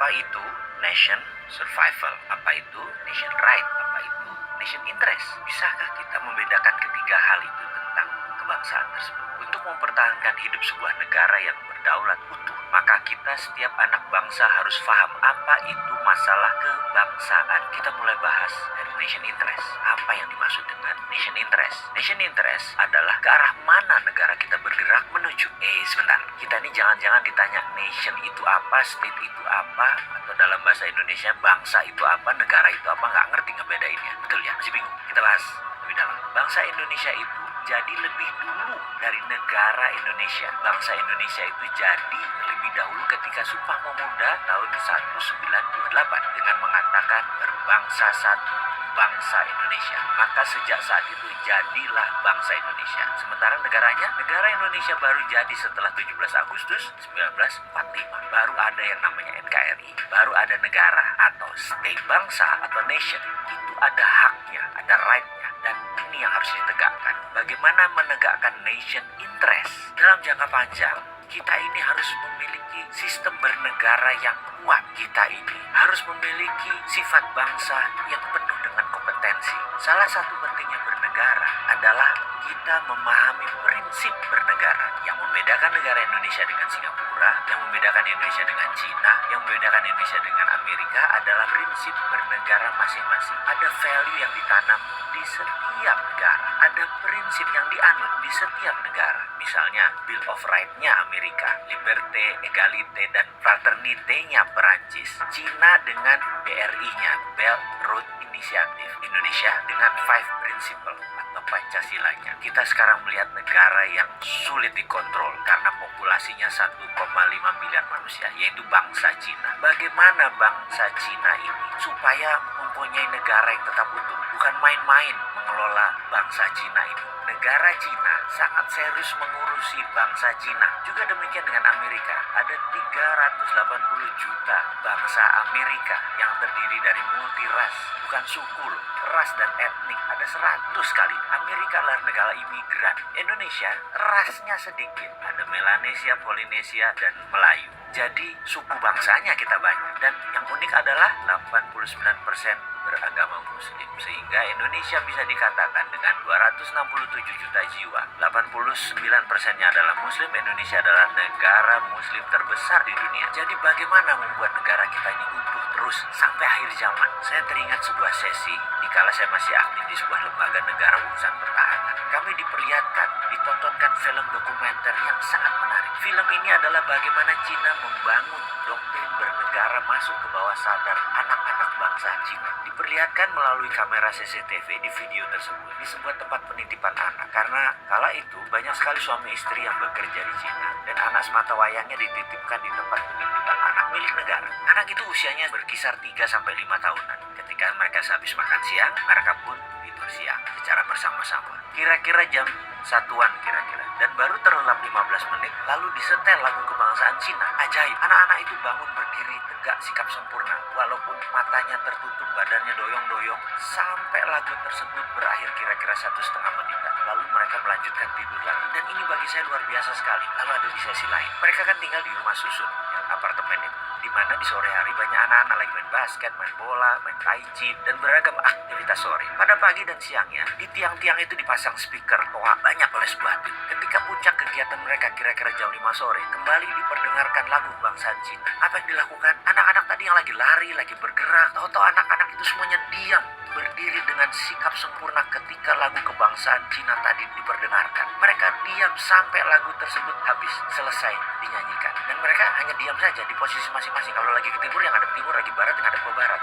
Apa itu nation survival? Apa itu nation right? Apa itu nation interest? Bisakah kita membedakan ketiga hal itu tentang kebangsaan tersebut? Untuk mempertahankan hidup sebuah negara yang berdaulat utuh, maka kita setiap anak bangsa harus paham apa itu masalah kebangsaan. Kita mulai bahas dari nation interest. Apa yang dimaksud dengan nation interest? Nation interest adalah ke arah mana negara kita bergerak menuju. Sebentar, kita ini jangan-jangan ditanya nation itu apa, state itu apa, atau dalam bahasa Indonesia bangsa itu apa, negara itu apa, nggak ngerti ngebedainnya. Betul ya? Masih bingung? Kita bahas lebih dalam. Bangsa Indonesia itu jadi lebih dulu dari negara Indonesia. Bangsa Indonesia itu jadi terlebih dahulu ketika Sumpah Pemuda tahun 1928 dengan mengatakan berbangsa satu, bangsa Indonesia. Maka sejak saat itu jadilah bangsa Indonesia. Sementara negaranya, negara Indonesia baru jadi setelah 17 Agustus 1945. Baru ada yang namanya NKRI. Baru ada negara atau state. Bangsa atau nation itu ada haknya, ada right-nya. Dan ini yang harus ditegakkan. Bagaimana menegakkan nation interest? Dalam jangka panjang, kita ini harus memiliki sistem bernegara yang kuat. Kita ini harus memiliki sifat bangsa yang penuh dengan kompetensi. Salah satu pentingnya bernegara adalah kita memahami prinsip bernegara. Yang membedakan negara Indonesia dengan Singapura, yang membedakan Indonesia dengan Cina, yang membedakan Indonesia dengan Amerika adalah prinsip bernegara masing-masing. Ada value yang ditanam di setiap negara. Ada prinsip yang dianut di setiap negara. Misalnya Bill of Rights-nya Amerika, Liberté, Égalité, dan Fraternité-nya Perancis. Cina dengan BRI-nya, Belt Road Initiative. Indonesia dengan Five Principle atau Pancasilanya. Kita sekarang melihat negara yang sulit dikontrol karena populasinya 1,5 miliar manusia, yaitu bangsa Cina. Bagaimana bangsa Cina ini supaya mempunyai negara yang tetap utuh? Bukan main-main mengelola bangsa Cina ini. Negara Cina sangat serius mengurusi bangsa Cina. Juga demikian dengan Amerika. Ada 380 juta bangsa Amerika yang terdiri dari multiras. Bukan suku, ras dan etnik. Ada 100 kali. Amerika adalah negara imigran. Indonesia rasnya sedikit. Ada Melanesia, Polinesia, dan Melayu. Jadi suku bangsanya kita banyak. Dan yang unik adalah 89% beragama Muslim. Sehingga Indonesia bisa dikatakan dengan 267 juta jiwa, 89%-nya adalah Muslim. Indonesia adalah negara Muslim terbesar di dunia. Jadi bagaimana membuat negara kita ini utuh terus sampai akhir zaman? Saya teringat sebuah sesi dikala saya masih aktif di sebuah lembaga negara urusan pertahanan. Kami diperlihatkan, ditontonkan film dokumenter yang sangat menarik. Film ini adalah bagaimana Cina membangun doktrin bernegara masuk ke bawah sadar anak-anak bangsa Cina. Diperlihatkan melalui kamera CCTV di video tersebut di sebuah tempat penitipan anak. Karena kala itu banyak sekali suami istri yang bekerja di Cina dan anak semata wayangnya dititipkan di tempat penitipan anak milik negara. Anak itu usianya berkisar 3-5 tahunan. Ketika mereka sehabis makan siang, mereka pun tidur siang secara bersama-sama. Kira-kira jam satuan kira-kira. Dan baru terlelap 15 menit lalu disetel lagu kebangsaan Cina. Ajaib, anak-anak itu bangun berdiri tegak sikap sempurna. Walaupun matanya tertutup, badannya doyong-doyong. Sampai lagu tersebut berakhir kira-kira 1,5 menitan. Lalu mereka melanjutkan tidur lagi. Dan ini bagi saya luar biasa sekali. Lalu ada di sesi lain. Mereka kan tinggal di rumah susun, yang apartemen itu. Di mana di sore hari banyak anak-anak lagi main basket, main bola, main tai chi, dan beragam aktivitas sore. Pada pagi dan siangnya, di tiang-tiang itu dipasang speaker. Wah, banyak oleh sebuah tim. Ketika puncak kegiatan mereka kira-kira jam 5 sore, kembali diperdengarkan lagu kebangsaan Cina. Apa yang dilakukan? Anak-anak tadi yang lagi lari, lagi bergerak, tahu-tahu anak-anak itu semuanya diam, berdiri dengan sikap sempurna ketika lagu kebangsaan Cina tadi diperdengarkan. Mereka diam sampai lagu tersebut habis selesai dinyanyikan. Dan mereka hanya diam saja di posisi masing-masing. Kalau lagi ke timur yang ada ke timur, lagi barat yang ada ke barat.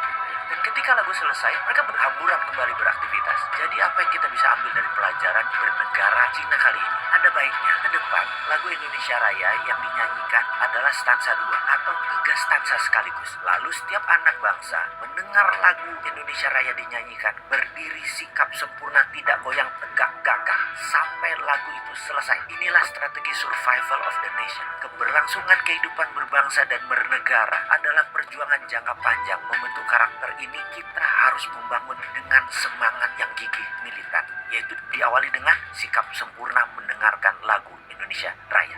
Dan ketika lagu selesai, mereka berhamburan kembali beraktivitas. Jadi apa yang kita bisa ambil dari pelajaran bernegara Cina kali ini? Ada baiknya ke depan lagu Indonesia Raya yang dinyanyikan adalah stansa 2 atau 3 stansa sekaligus. Lalu setiap anak bangsa mendengar lagu Indonesia Raya dinyanyikan, berdiri sikap sempurna, tidak goyang, tegak gagah sampai lagu itu selesai. Inilah strategi survival of the nation. Keberlangsungan kehidupan berbangsa dan bernegara adalah perjuangan jangka panjang. Membentuk karakter ini kita harus membangun dengan semangat yang gigih militan, yaitu diawali dengan sikap sempurna mendengarkan lagu Indonesia Raya.